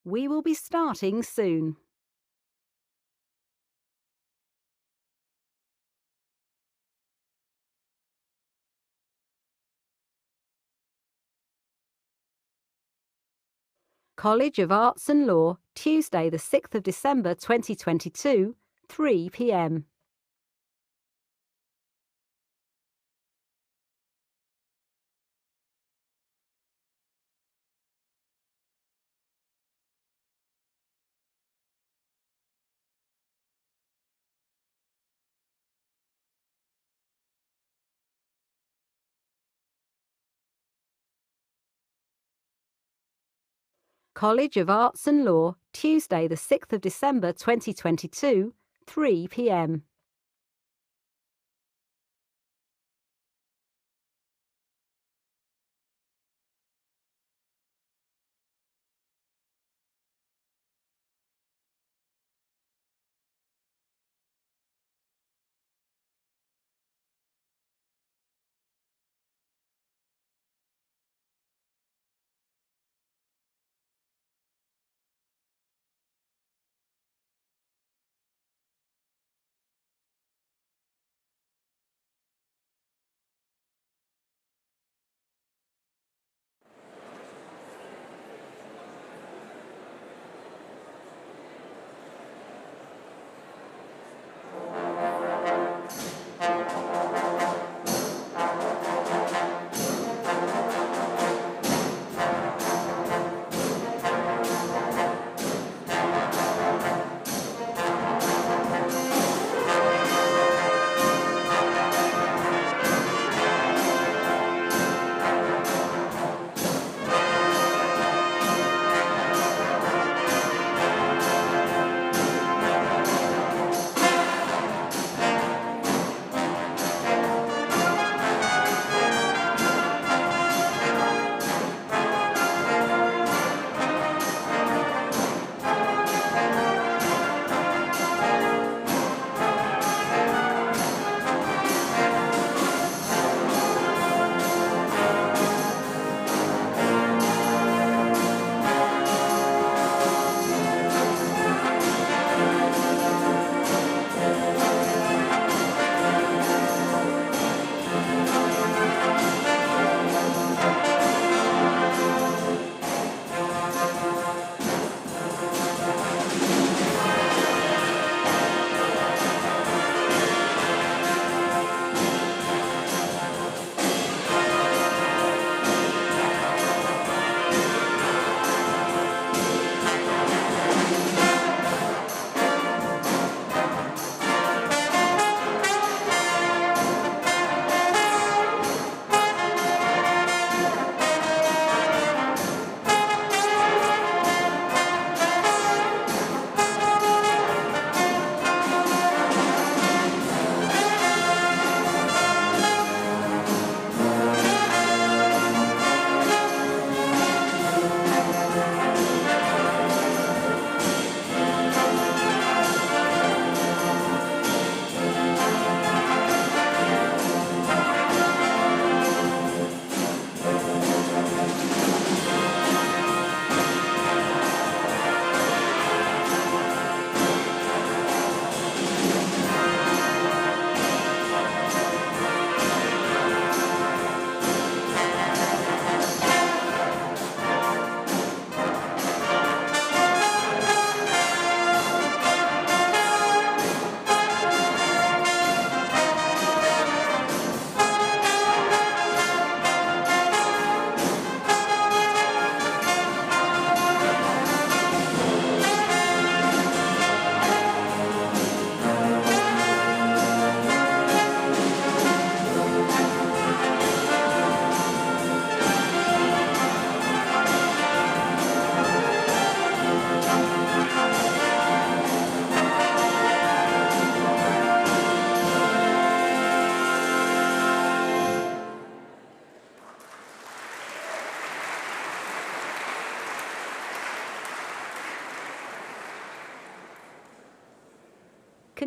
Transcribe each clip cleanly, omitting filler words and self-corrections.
We will be starting soon. College of Arts and Law, Tuesday the 6th of December 2022, 3 p.m. College of Arts and Law, Tuesday the 6th of December 2022, 3 p.m.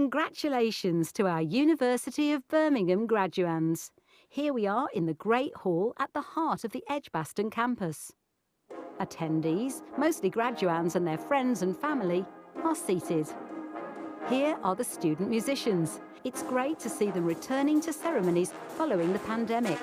Congratulations to our University of Birmingham graduands. Here we are in the Great Hall at the heart of the Edgbaston campus. Attendees, mostly graduands and their friends and family, are seated. Here are the student musicians. It's great to see them returning to ceremonies following the pandemic.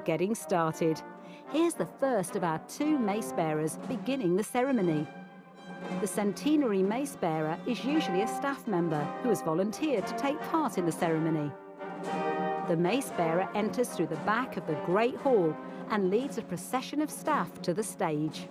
getting started. Here's the first of our 2 mace bearers beginning the ceremony. The centenary mace bearer is usually a staff member who has volunteered to take part in the ceremony. The mace bearer enters through the back of the Great Hall and leads a procession of staff to the stage.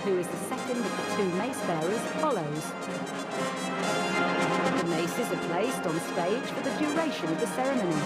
Who is the second of the 2 mace bearers, follows. The maces are placed on stage for the duration of the ceremony.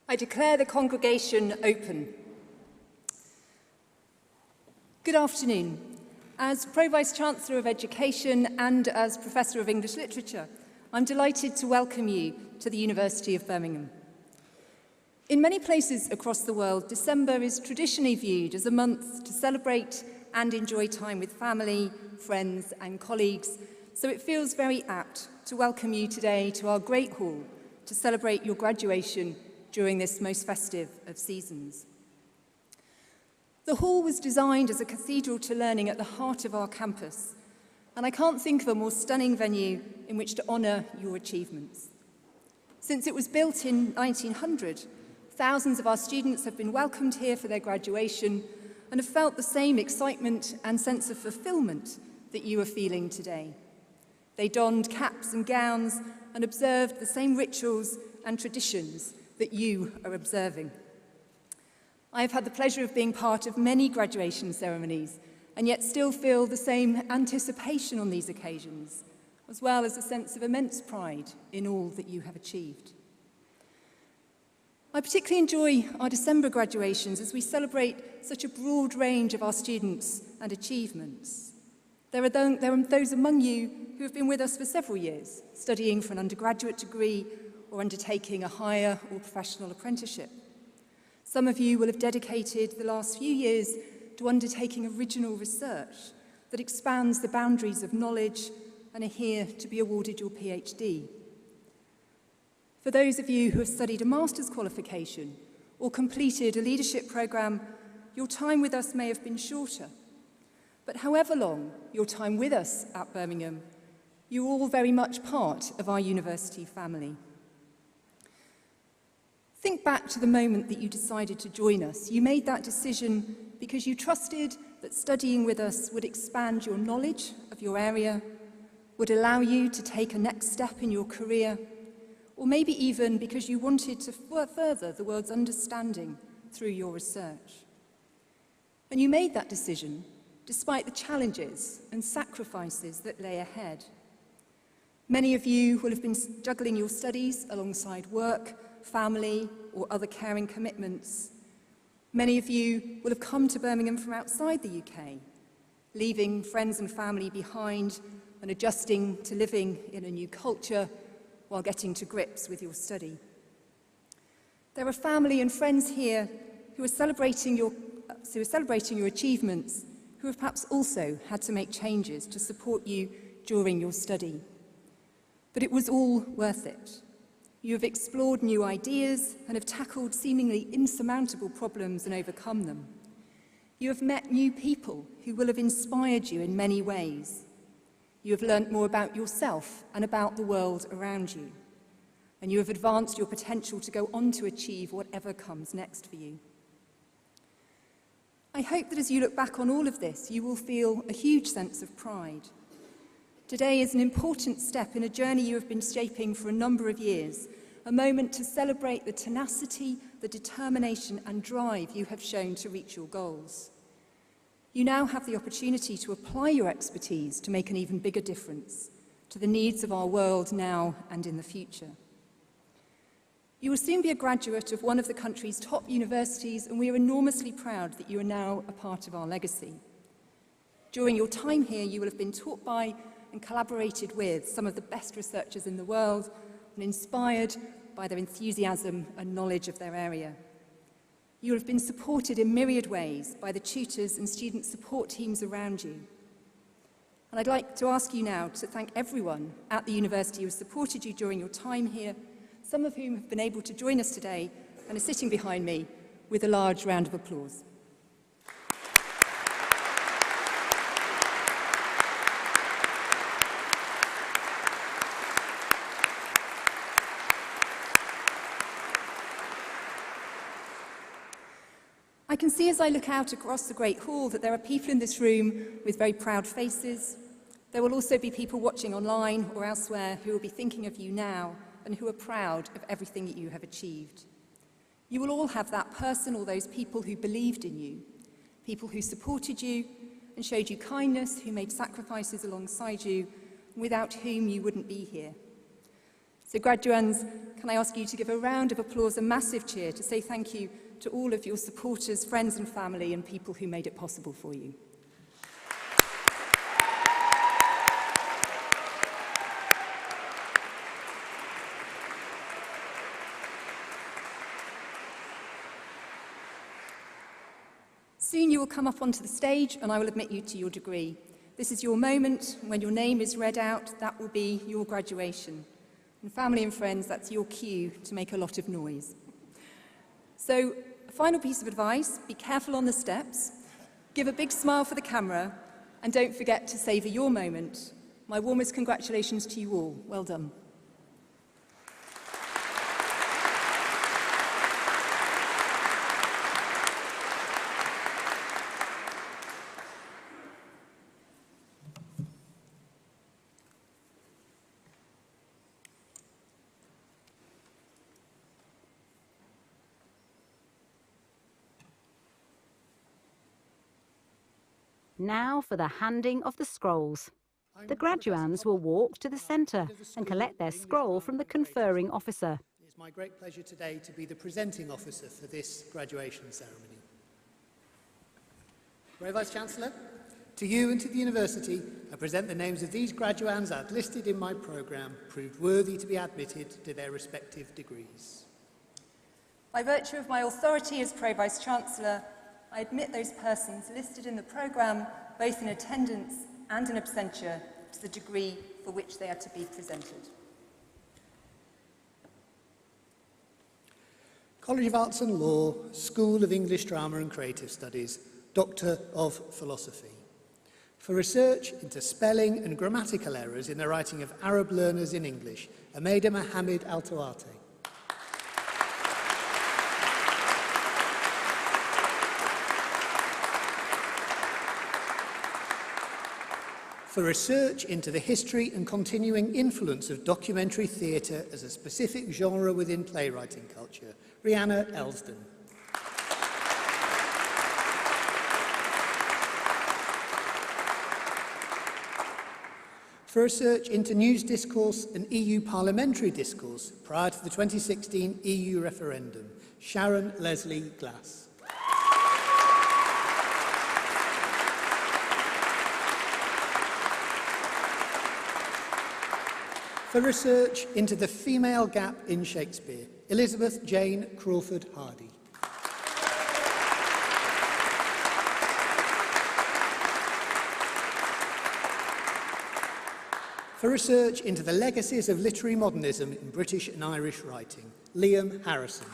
I declare the congregation open. Good afternoon. As Pro-Vice-Chancellor of Education and as Professor of English Literature, I'm delighted to welcome you to the University of Birmingham. In many places across the world, December is traditionally viewed as a month to celebrate and enjoy time with family, friends and colleagues, so it feels very apt to welcome you today to our Great Hall to celebrate your graduation during this most festive of seasons. The hall was designed as a cathedral to learning at the heart of our campus, and I can't think of a more stunning venue in which to honour your achievements. Since it was built in 1900, thousands of our students have been welcomed here for their graduation and have felt the same excitement and sense of fulfilment that you are feeling today. They donned caps and gowns and observed the same rituals and traditions that you are observing. I have had the pleasure of being part of many graduation ceremonies and yet still feel the same anticipation on these occasions, as well as a sense of immense pride in all that you have achieved. I particularly enjoy our December graduations as we celebrate such a broad range of our students and achievements. There are those among you who have been with us for several years, studying for an undergraduate degree or undertaking a higher or professional apprenticeship. Some of you will have dedicated the last few years to undertaking original research that expands the boundaries of knowledge and are here to be awarded your PhD. For those of you who have studied a master's qualification or completed a leadership programme, your time with us may have been shorter. But however long your time with us at Birmingham, you're all very much part of our university family. Think back to the moment that you decided to join us. You made that decision because you trusted that studying with us would expand your knowledge of your area, would allow you to take a next step in your career, or maybe even because you wanted to further the world's understanding through your research. And you made that decision despite the challenges and sacrifices that lay ahead. Many of you will have been juggling your studies alongside work, family, or other caring commitments. Many of you will have come to Birmingham from outside the UK, leaving friends and family behind and adjusting to living in a new culture while getting to grips with your study. There are family and friends here who are celebrating your achievements, who have perhaps also had to make changes to support you during your study. But it was all worth it. You have explored new ideas and have tackled seemingly insurmountable problems and overcome them. You have met new people who will have inspired you in many ways. You have learnt more about yourself and about the world around you. And you have advanced your potential to go on to achieve whatever comes next for you. I hope that as you look back on all of this, you will feel a huge sense of pride. Today is an important step in a journey you have been shaping for a number of years, a moment to celebrate the tenacity, the determination and drive you have shown to reach your goals. You now have the opportunity to apply your expertise to make an even bigger difference to the needs of our world now and in the future. You will soon be a graduate of one of the country's top universities, and we are enormously proud that you are now a part of our legacy. During your time here, you will have been taught by and collaborated with some of the best researchers in the world and inspired by their enthusiasm and knowledge of their area. You will have been supported in myriad ways by the tutors and student support teams around you. And I'd like to ask you now to thank everyone at the university who has supported you during your time here, some of whom have been able to join us today and are sitting behind me, with a large round of applause. I can see as I look out across the Great Hall that there are people in this room with very proud faces. There will also be people watching online or elsewhere who will be thinking of you now and who are proud of everything that you have achieved. You will all have that person or those people who believed in you, people who supported you and showed you kindness, who made sacrifices alongside you, without whom you wouldn't be here. So graduands, can I ask you to give a round of applause, a massive cheer, to say thank you to all of your supporters, friends and family and people who made it possible for you. Soon you will come up onto the stage and I will admit you to your degree. This is your moment. When your name is read out, that will be your graduation. And family and friends, that's your cue to make a lot of noise. So, a final piece of advice, be careful on the steps, give a big smile for the camera, and don't forget to savour your moment. My warmest congratulations to you all. Well done. Now for the handing of the scrolls. The graduands will walk to the centre and collect their scroll from the conferring officer. It's my great pleasure today to be the presenting officer for this graduation ceremony. Pro Vice-Chancellor, to you and to the university, I present the names of these graduands as listed in my programme, proved worthy to be admitted to their respective degrees. By virtue of my authority as Pro Vice-Chancellor, I admit those persons listed in the programme, both in attendance and in absentia, to the degree for which they are to be presented. College of Arts and Law, School of English Drama and Creative Studies, Doctor of Philosophy. For research into spelling and grammatical errors in the writing of Arab learners in English, Ameda Mohammed Al-Tawate. For research into the history and continuing influence of documentary theatre as a specific genre within playwriting culture, Rihanna Elsden. For research into news discourse and EU parliamentary discourse prior to the 2016 EU referendum, Sharon Leslie Glass. For research into the female gap in Shakespeare, Elizabeth Jane Crawford Hardy. For research into the legacies of literary modernism in British and Irish writing, Liam Harrison.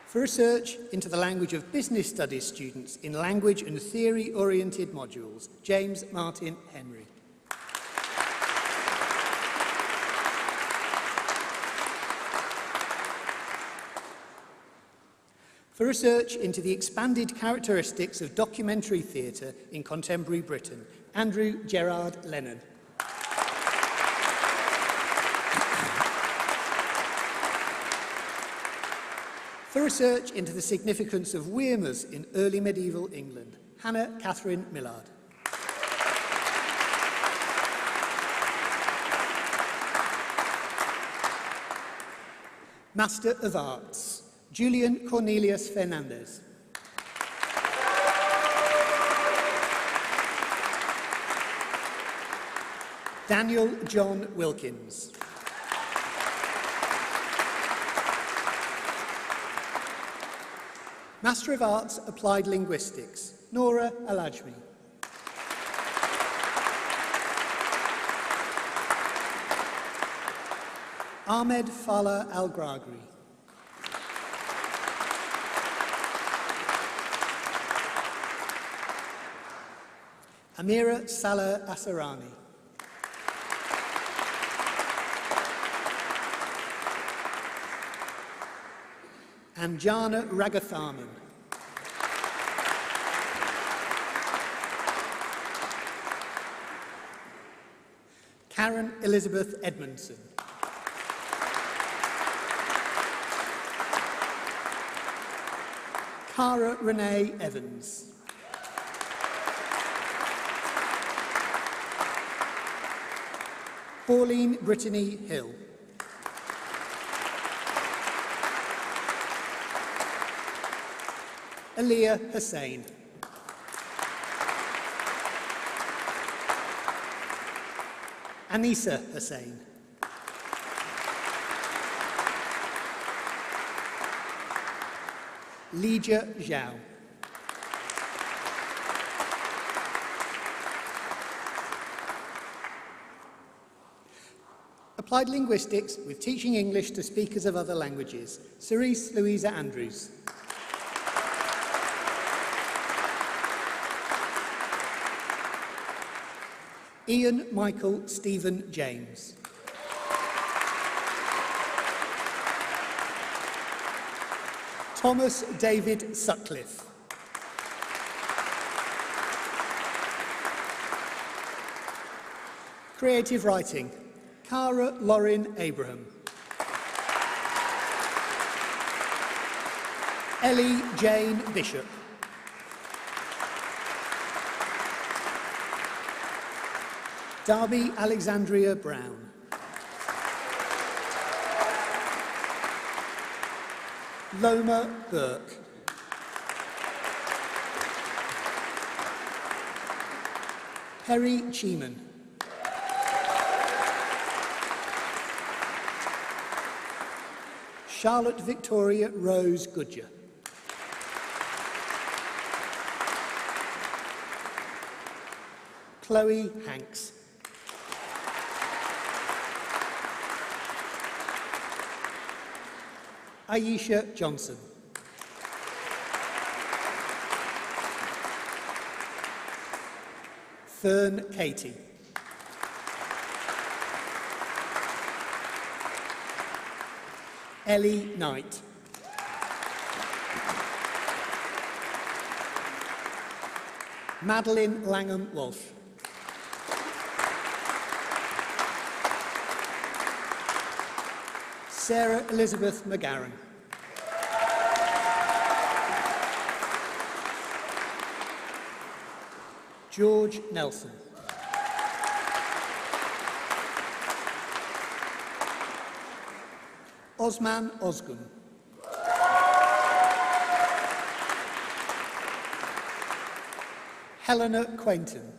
For research into the language of business studies students in language and theory-oriented modules, James Martin Henry. For research into the expanded characteristics of documentary theatre in contemporary Britain, Andrew Gerard Lennon. For research into the significance of Wyrmers in early medieval England, Hannah Catherine Millard. Master of Arts, Julian Cornelius Fernandez. Daniel John Wilkins. Master of Arts, Applied Linguistics, Nora Alajmi. Ahmed Fala Al-Gragri. Amira Salah Asarani. Anjana Ragathaman. Karen Elizabeth Edmondson. Cara Renee Evans. Pauline Brittany Hill. Aliyah Hussain. Anisa Hussain. Lija Zhao. Applied Linguistics with Teaching English to Speakers of Other Languages, Cerise Louisa Andrews. Ian Michael Stephen James. Thomas David Sutcliffe. Creative Writing, Cara Lauren Abraham. Ellie Jane Bishop. Darby Alexandria Brown. Loma Burke. Perry Cheeman. Charlotte Victoria Rose Goodyer. Chloe Hanks. Aisha Johnson. Fern Katie. Ellie Knight. Madeline Langham Walsh. Sarah Elizabeth McGarren. George Nelson. Osman Ozgun. Helena Quainton.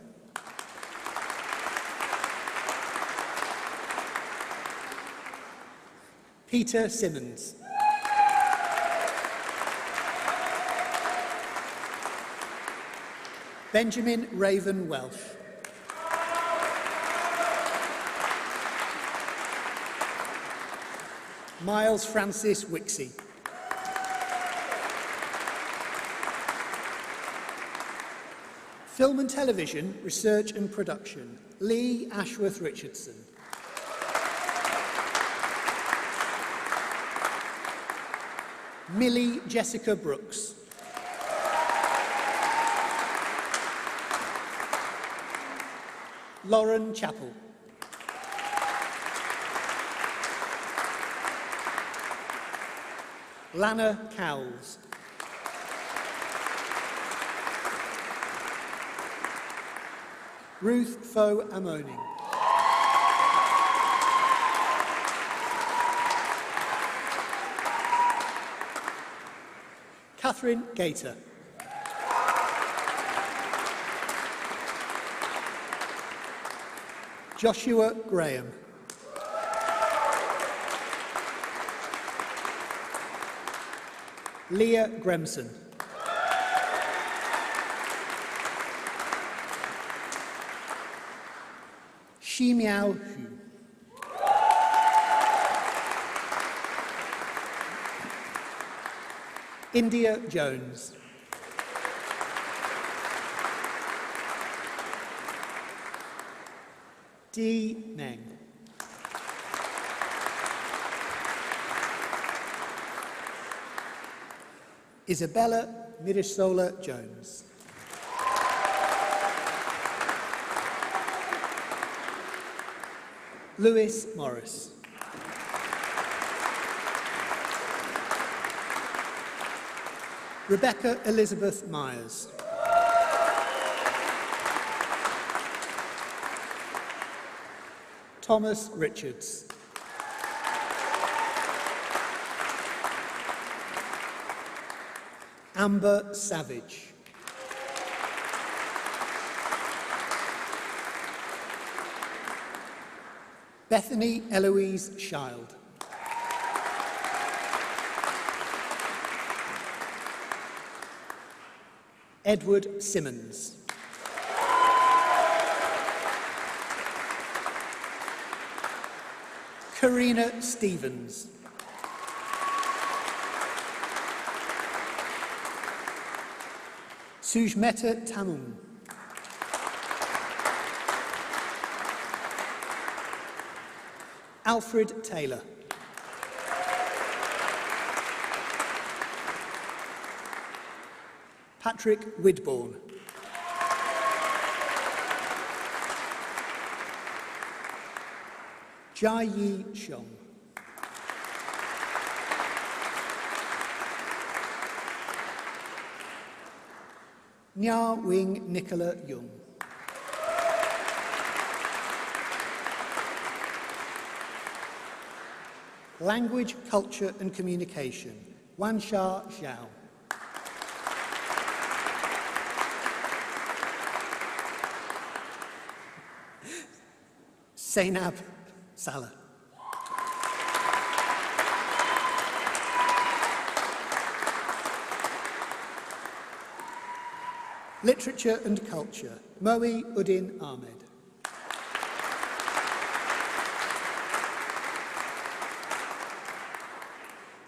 Peter Simmons. Benjamin Raven Welsh. Miles Francis Wixie. Film and Television Research and Production, Lee Ashworth Richardson. Millie Jessica Brooks. Lauren Chappell. Lana Cowles. Ruth Foe Amoning. Catherine Gator. Joshua Graham. Leah Gremson. Shi Miao Hu. India Jones. Dee Meng. Isabella Mirisola Jones. Lewis Morris. Rebecca Elizabeth Myers. Thomas Richards. Amber Savage. Bethany Eloise Child. Edward Simmons. Karina Stevens. Sujmeta Tamung. Alfred Taylor. Patrick Widborn. Jai Yi Xiong. Nya Wing Nicola Young. Language, Culture and Communication, Wansha Zhao. Zainab Salah. Literature and Culture, Moe Uddin Ahmed.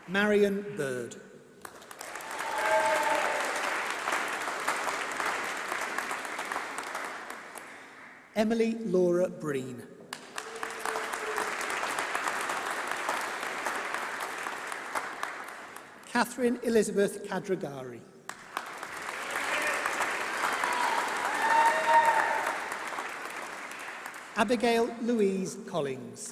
Marion Bird. Emily Laura Breen. Catherine Elizabeth Kadragari. Abigail Louise Collins.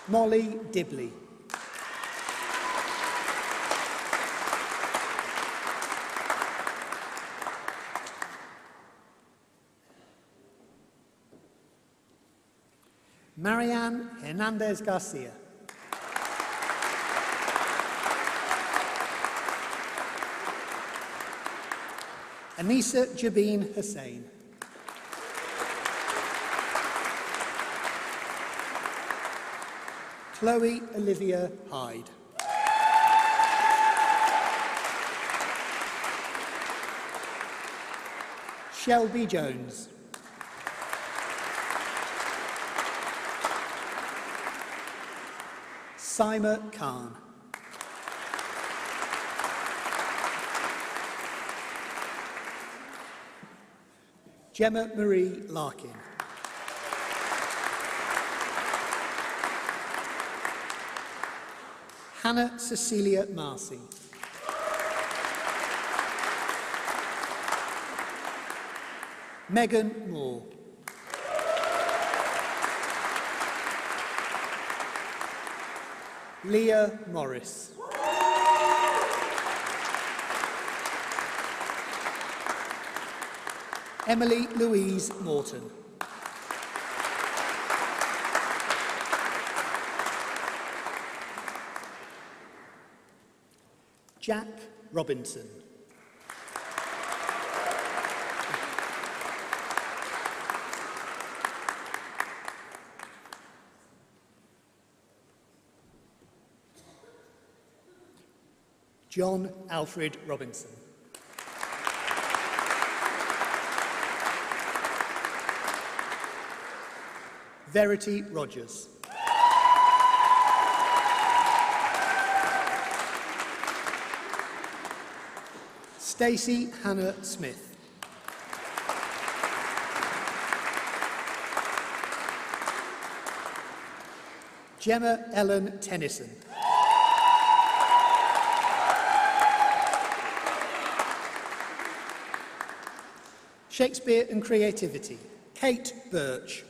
Molly Dibley. Marianne Hernandez Garcia. Anisa Jabeen Hussain. Chloe Olivia Hyde. Shelby Jones. Saima Khan. Gemma Marie Larkin. Hannah Cecilia Marcy. Megan Moore. Leah Morris. Emily Louise Morton. Jack Robinson. John Alfred Robinson. Verity Rogers. Stacey Hannah Smith. Gemma Ellen Tennyson. Shakespeare and Creativity. Kate Birch.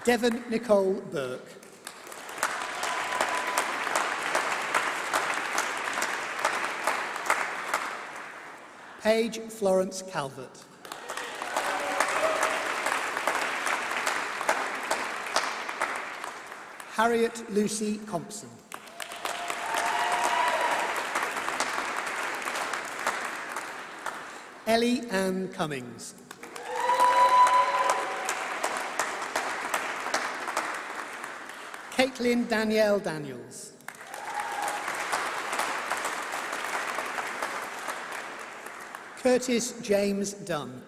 Devon Nicole Burke. Paige Florence Calvert. Harriet Lucy Compson. Ellie Ann Cummings. Caitlin Danielle Daniels. Curtis James Dunn.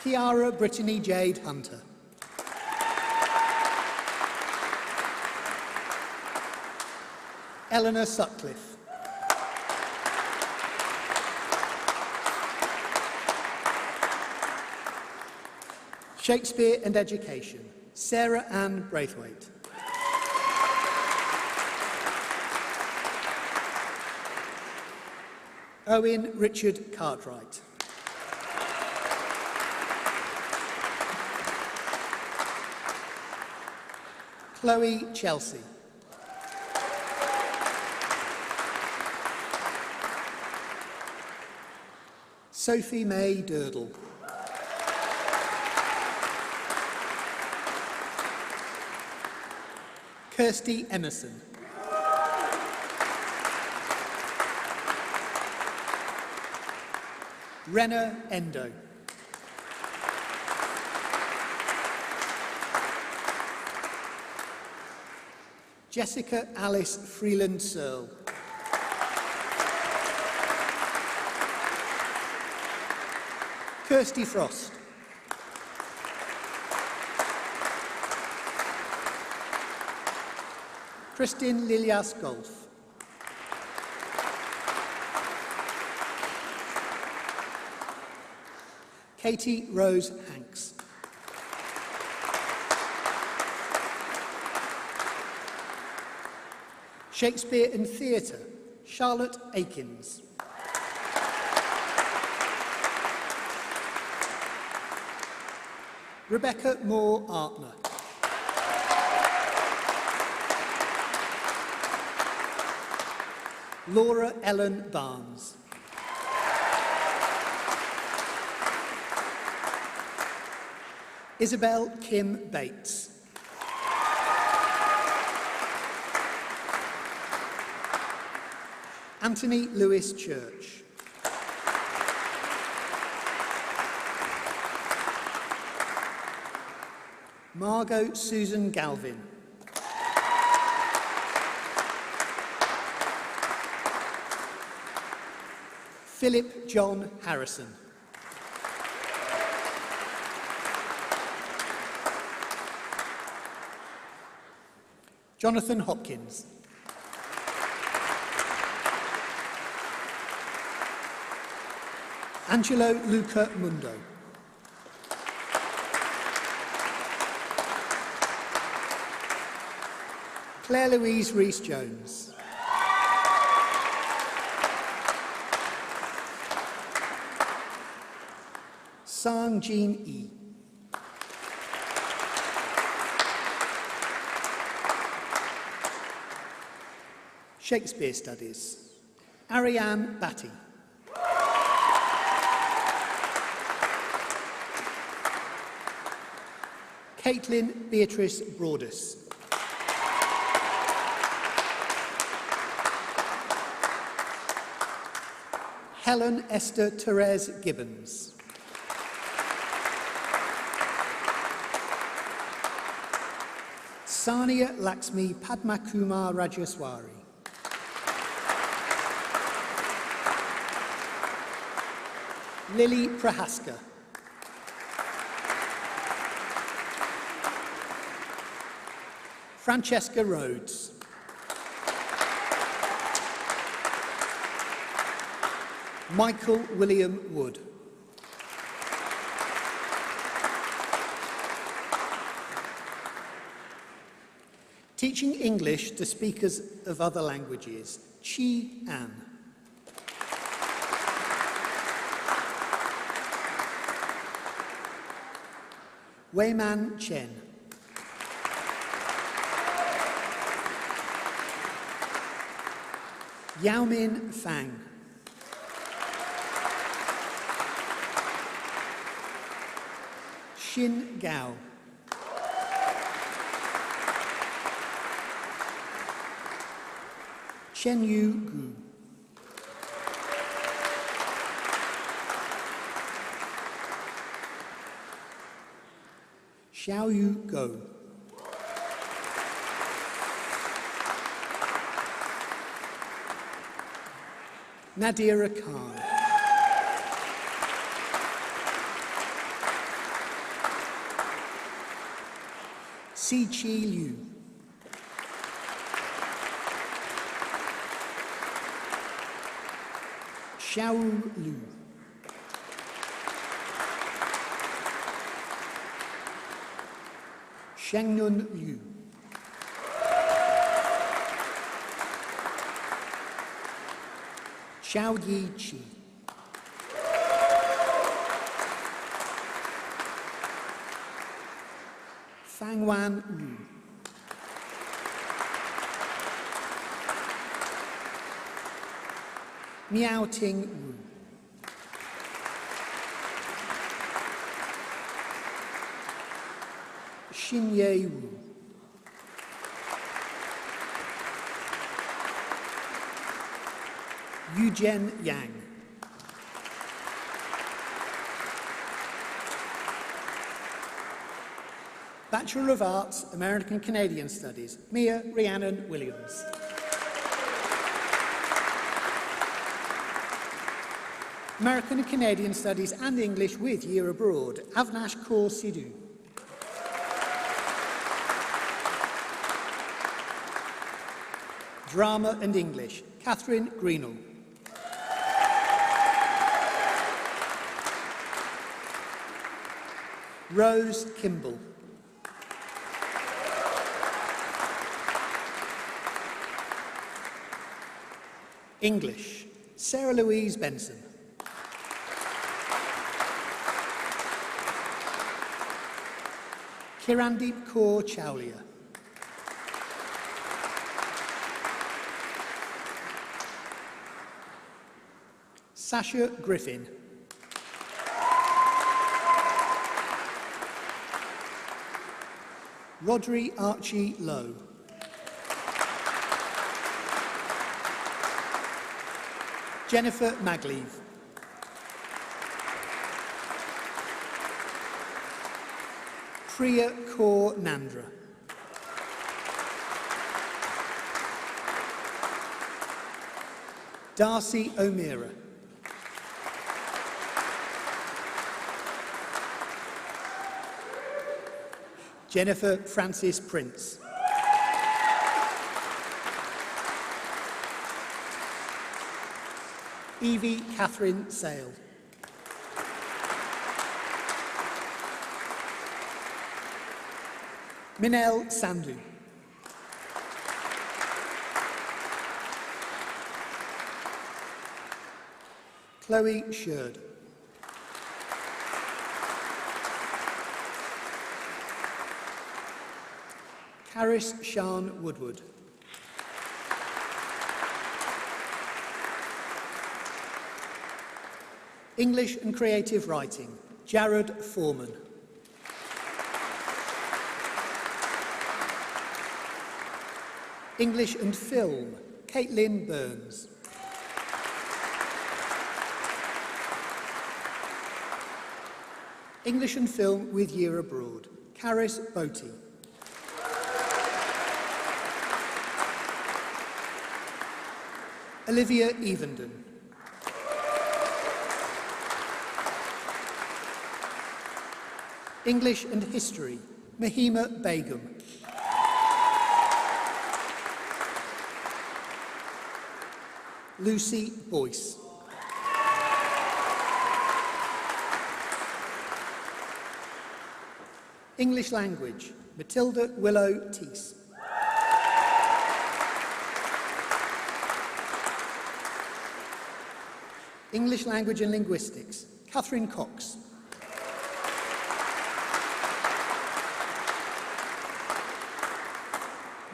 Kiara Brittany Jade Hunter. Eleanor Sutcliffe. Shakespeare and Education. Sarah Ann Braithwaite. Owen Richard Cartwright. Chloe Chelsea. Sophie May Durdle. Kirsty Emerson. Renna Endo. Jessica Alice Freeland Searle. Kirsty Frost. Kristin Lilias Golf. Katie Rose Hanks. Shakespeare and Theatre. Charlotte Akins. Rebecca Moore Artner. Laura Ellen Barnes. Isabel Kim Bates. Anthony Lewis Church. Margot Susan Galvin. Philip John Harrison. Jonathan Hopkins. Angelo Luca Mundo. Claire Louise Rees-Jones. Sang Jean E. Shakespeare Studies. Ariane Batty. Caitlin Beatrice Broadus. Helen Esther Therese Gibbons. Sania Laxmi Padmakumar Rajaswari. Lily Prahaska. Francesca Rhodes. Michael William Wood. Teaching English to speakers of other languages, Chi An. Weiman Chen. Yaomin Fang. Xin Gao. Chen Yu Gu. Xiao Yu Go. Nadira Khan. Si Chi Liu. Xiao Lu. Shengnun Liu. Xiao Yi Chi. Fang Wan Wu. Miao Ting Wu. Xinye Wu. Yujian Yang. Bachelor of Arts, American Canadian Studies, Mia Rhiannon Williams. American and Canadian Studies and English with Year Abroad, Avnash Kaur Sidhu. Drama and English, Catherine Greenall. Rose Kimball. English, Sarah Louise Benson. Kirandeep Kaur Chowlia. Sasha Griffin. Rodri Archie Lowe. Jennifer Magleave. Priya Kaur Nandra. Darcy O'Meara. Jennifer Francis Prince. Evie Catherine Sale. Minel Sandhu. Chloe Sherd. Caris Sian Woodward. English and Creative Writing, Jared Foreman. English and Film, Caitlin Burns. English and Film with Year Abroad, Caris Boaty. Olivia Evenden. English and History, Mahima Begum. Lucy Boyce. English Language, Matilda Willow Teese. English Language and Linguistics, Catherine Cox.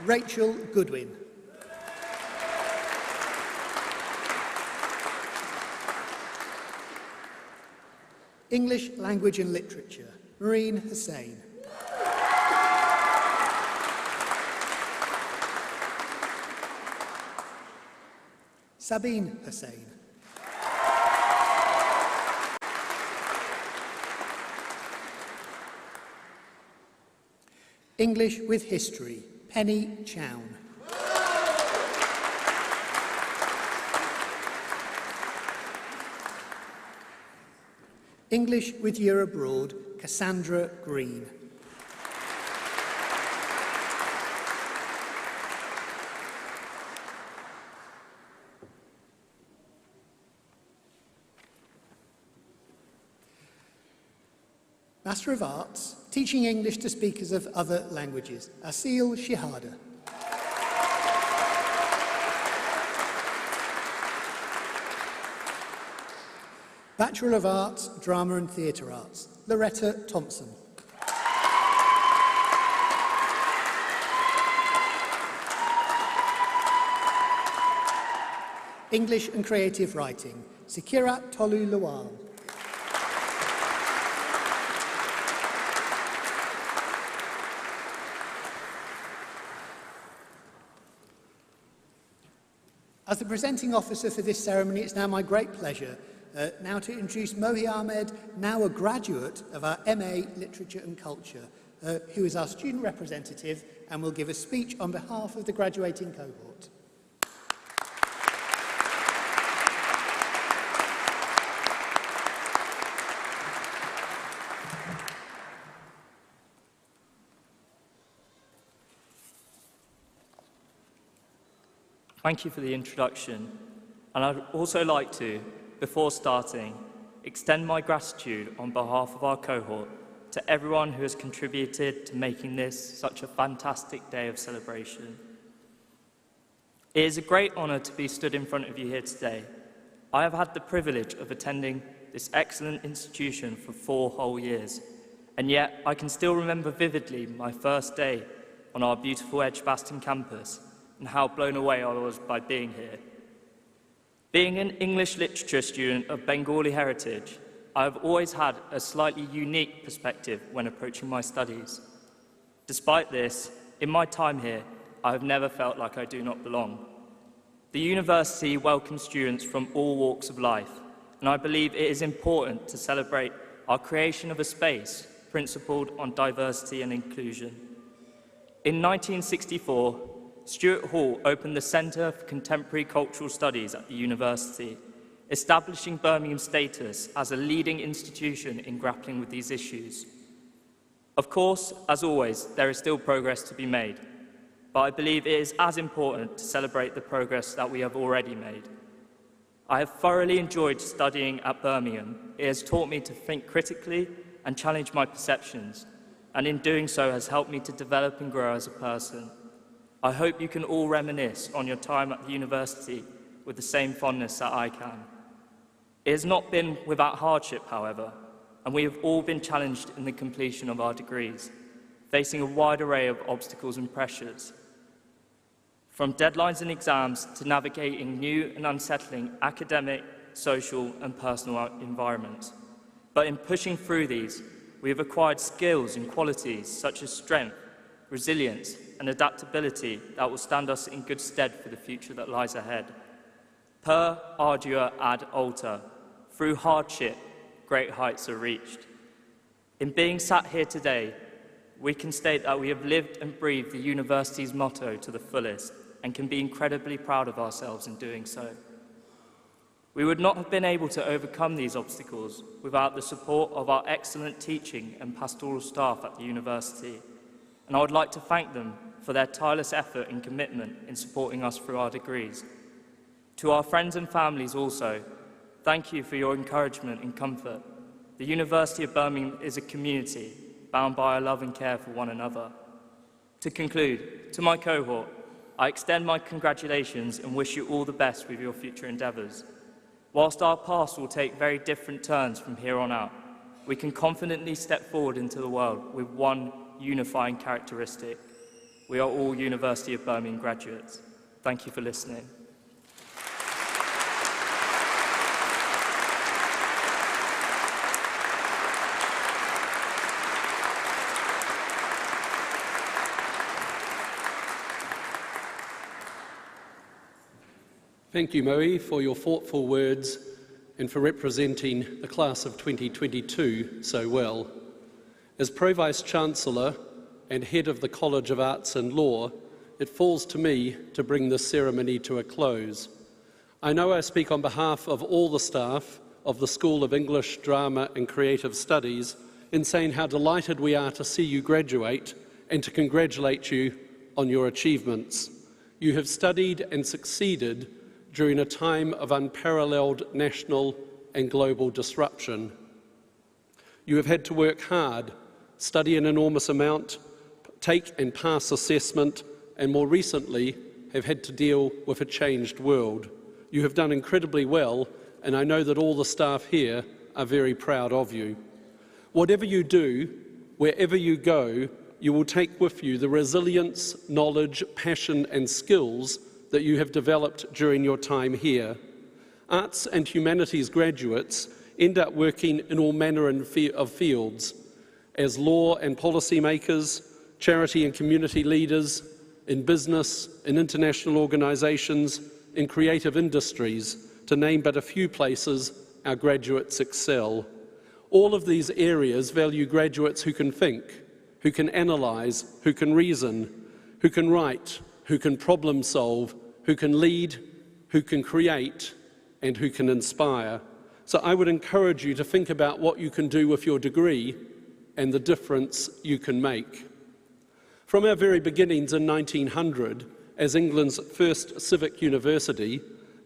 Rachel Goodwin. English Language and Literature, Marine Hussain. Sabine Hussain. English with History, Penny Chown. English with Year Abroad, Cassandra Green. Master of Arts, teaching English to speakers of other languages, Asil Shihada. Bachelor of Arts, Drama and Theatre Arts, Loretta Thompson. English and Creative Writing, Sekira Tolu Lawal. As the presenting officer for this ceremony, it's now my great pleasure now to introduce Mohi Ahmed, now a graduate of our MA Literature and Culture, who is our student representative and will give a speech on behalf of the graduating cohort. Thank you for the introduction, and I'd also like to, before starting, extend my gratitude on behalf of our cohort to everyone who has contributed to making this such a fantastic day of celebration. It is a great honour to be stood in front of you here today. I have had the privilege of attending this excellent institution for 4 whole years, and yet I can still remember vividly my first day on our beautiful Edgbaston campus and how blown away I was by being here. Being an English literature student of Bengali heritage, I have always had a slightly unique perspective when approaching my studies. Despite this, in my time here, I have never felt like I do not belong. The university welcomes students from all walks of life, and I believe it is important to celebrate our creation of a space principled on diversity and inclusion. In 1964, Stuart Hall opened the Centre for Contemporary Cultural Studies at the university, establishing Birmingham's status as a leading institution in grappling with these issues. Of course, as always, there is still progress to be made, but I believe it is as important to celebrate the progress that we have already made. I have thoroughly enjoyed studying at Birmingham. It has taught me to think critically and challenge my perceptions, and in doing so has helped me to develop and grow as a person. I hope you can all reminisce on your time at the university with the same fondness that I can. It has not been without hardship, however, and we have all been challenged in the completion of our degrees, facing a wide array of obstacles and pressures. From deadlines and exams to navigating new and unsettling academic, social and personal environments. But in pushing through these, we have acquired skills and qualities such as strength, resilience and adaptability that will stand us in good stead for the future that lies ahead. Per ardua ad alta, through hardship, great heights are reached. In being sat here today, we can state that we have lived and breathed the university's motto to the fullest and can be incredibly proud of ourselves in doing so. We would not have been able to overcome these obstacles without the support of our excellent teaching and pastoral staff at the university, and I would like to thank them for their tireless effort and commitment in supporting us through our degrees. To our friends and families also, thank you for your encouragement and comfort. The University of Birmingham is a community bound by a love and care for one another. To conclude, to my cohort, I extend my congratulations and wish you all the best with your future endeavours. Whilst our paths will take very different turns from here on out, we can confidently step forward into the world with one unifying characteristic. We are all University of Birmingham graduates. Thank you for listening. Thank you, Moe, for your thoughtful words and for representing the class of 2022 so well. As Pro-Vice-Chancellor and Head of the College of Arts and Law, it falls to me to bring this ceremony to a close. I know I speak on behalf of all the staff of the School of English, Drama and Creative Studies in saying how delighted we are to see you graduate and to congratulate you on your achievements. You have studied and succeeded during a time of unparalleled national and global disruption. You have had to work hard, study an enormous amount, take and pass assessment, and more recently have had to deal with a changed world. You have done incredibly well, and I know that all the staff here are very proud of you. Whatever you do, wherever you go, you will take with you the resilience, knowledge, passion and skills that you have developed during your time here. Arts and humanities graduates end up working in all manner of fields, as law and policy makers, charity and community leaders, in business, in international organisations, in creative industries, to name but a few places our graduates excel. All of these areas value graduates who can think, who can analyse, who can reason, who can write, who can problem solve, who can lead, who can create, and who can inspire. So I would encourage you to think about what you can do with your degree and the difference you can make. From our very beginnings in 1900, as England's first civic university,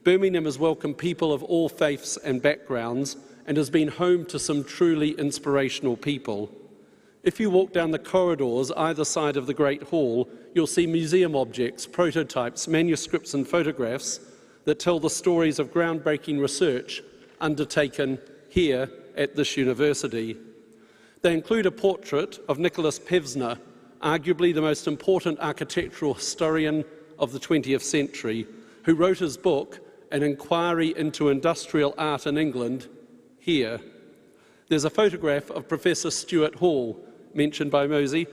Birmingham has welcomed people of all faiths and backgrounds and has been home to some truly inspirational people. If you walk down the corridors either side of the Great Hall, you'll see museum objects, prototypes, manuscripts and photographs that tell the stories of groundbreaking research undertaken here at this university. They include a portrait of Nicholas Pevsner, arguably the most important architectural historian of the 20th century, who wrote his book an inquiry into industrial art in England here. There's a photograph of Professor Stuart Hall, mentioned by Mosey,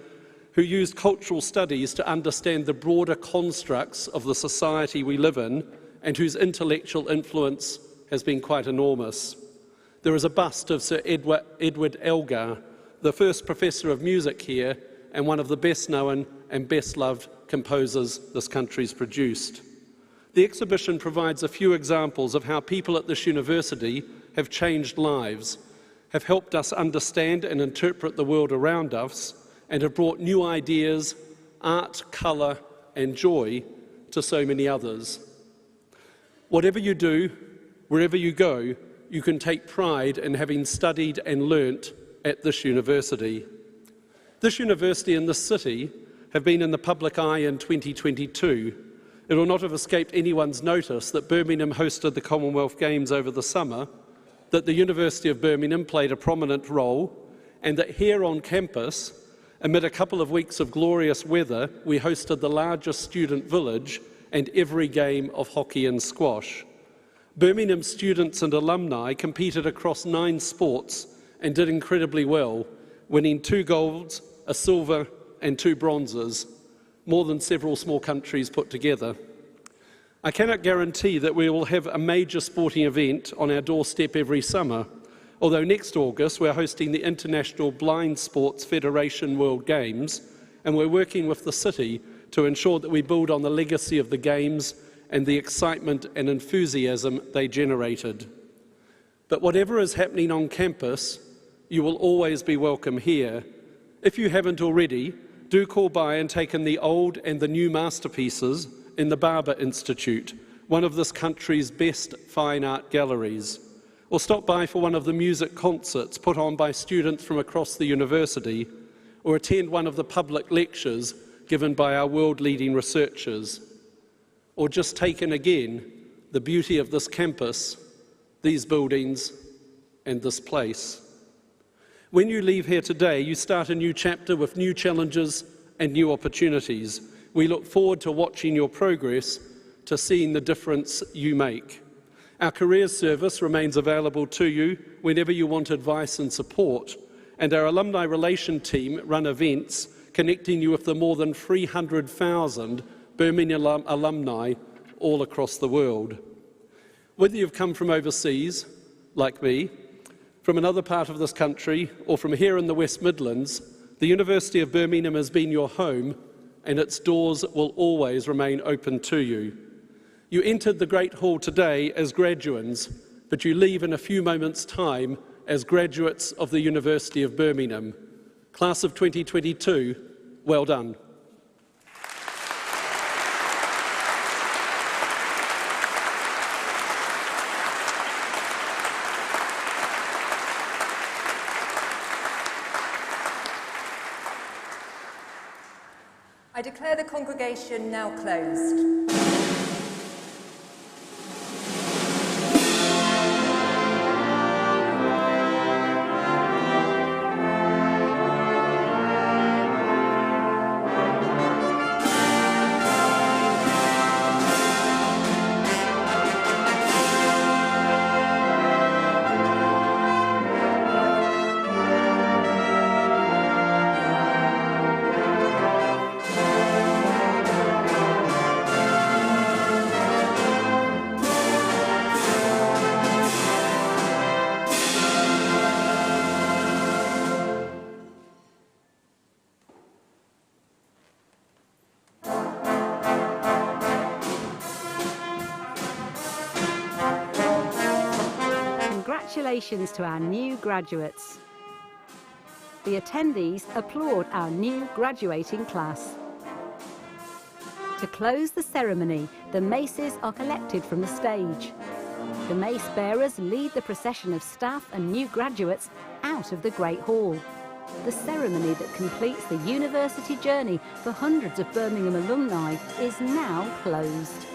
who used cultural studies to understand the broader constructs of the society we live in and whose intellectual influence has been quite enormous. There is a bust of Sir Edward Elgar, the first professor of music here and one of the best known and best loved composers this country's produced. The exhibition provides a few examples of how people at this university have changed lives, have helped us understand and interpret the world around us, and have brought new ideas, art, colour and joy to so many others. Whatever you do, wherever you go, you can take pride in having studied and learnt at this university. This university and this city have been in the public eye in 2022. It will not have escaped anyone's notice that Birmingham hosted the Commonwealth Games over the summer, that the University of Birmingham played a prominent role, and that here on campus, amid a couple of weeks of glorious weather, we hosted the largest student village and every game of hockey and squash. Birmingham students and alumni competed across 9 sports and did incredibly well, winning 2 golds, a silver and 2 bronzes, more than several small countries put together. I cannot guarantee that we will have a major sporting event on our doorstep every summer, although next August we're hosting the International Blind Sports Federation World Games, and we're working with the city to ensure that we build on the legacy of the Games and the excitement and enthusiasm they generated. But whatever is happening on campus, you will always be welcome here. If you haven't already, do call by and take in the old and the new masterpieces in the Barber Institute, one of this country's best fine art galleries. Or stop by for one of the music concerts put on by students from across the university, or attend one of the public lectures given by our world-leading researchers. Or just take in again the beauty of this campus, these buildings, and this place. When you leave here today, you start a new chapter with new challenges and new opportunities. We look forward to watching your progress, to seeing the difference you make. Our careers service remains available to you whenever you want advice and support, and our alumni relation team run events connecting you with the more than 300,000 Birmingham alumni all across the world. Whether you've come from overseas, like me, from another part of this country, or from here in the West Midlands, the University of Birmingham has been your home, and its doors will always remain open to you. You entered the Great Hall today as graduands, but you leave in a few moments' time as graduates of the University of Birmingham. Class of 2022, well done. I declare the congregation now closed. Congratulations to our new graduates. The attendees applaud our new graduating class. To close the ceremony, the maces are collected from the stage. The mace bearers lead the procession of staff and new graduates out of the Great Hall. The ceremony that completes the university journey for hundreds of Birmingham alumni is now closed.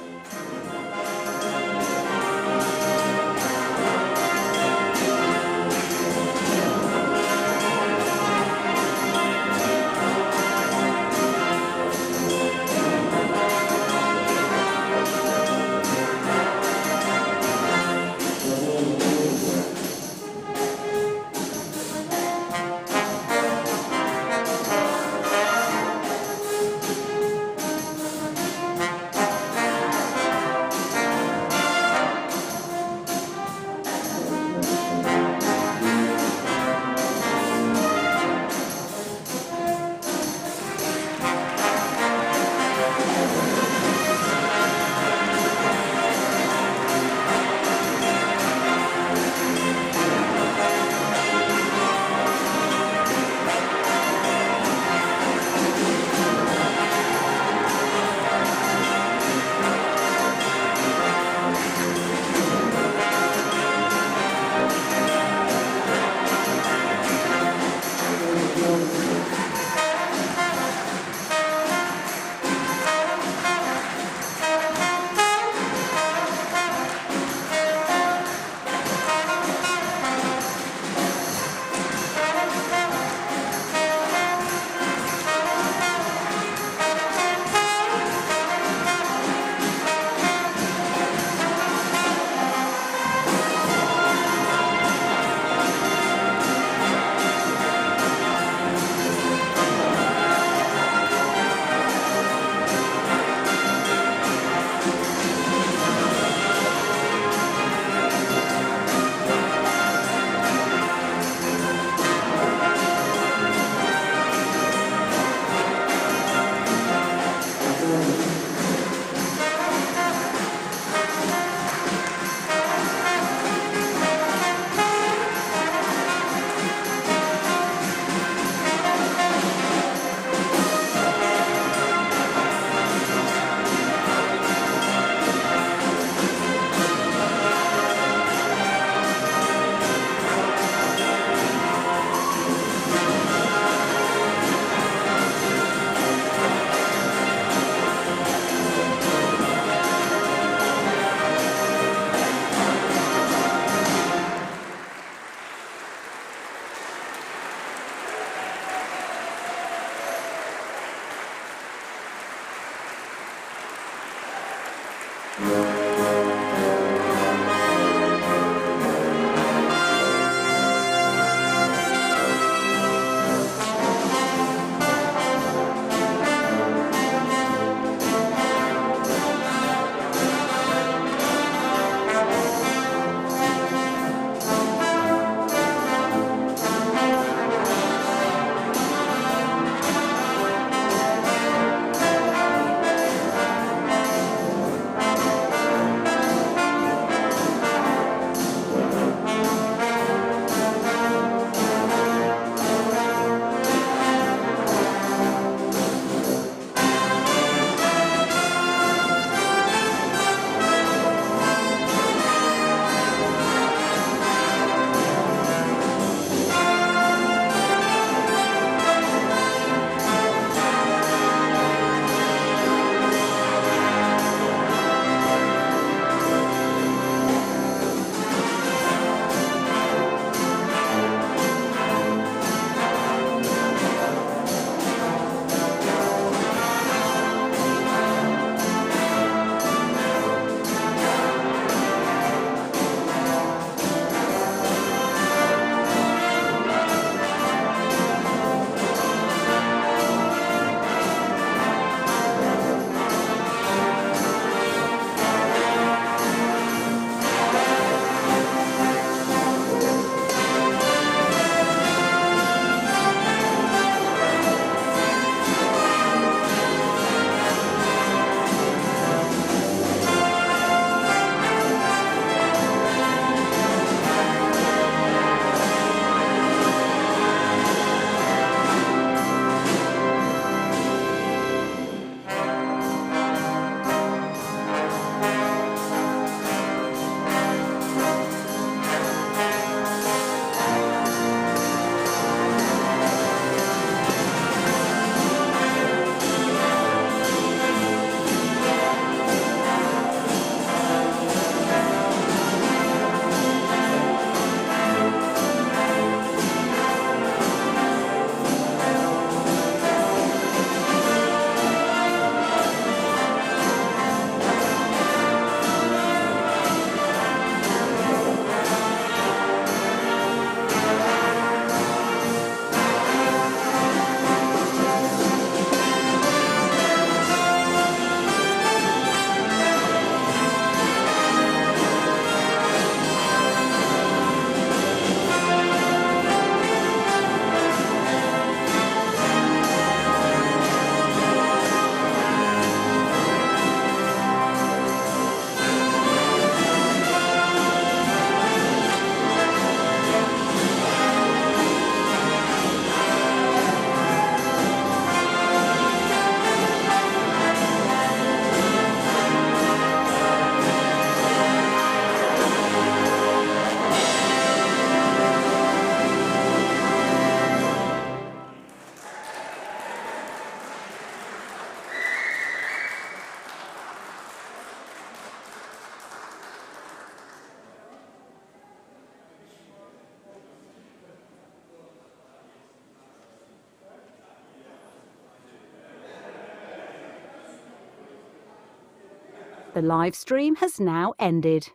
The live stream has now ended.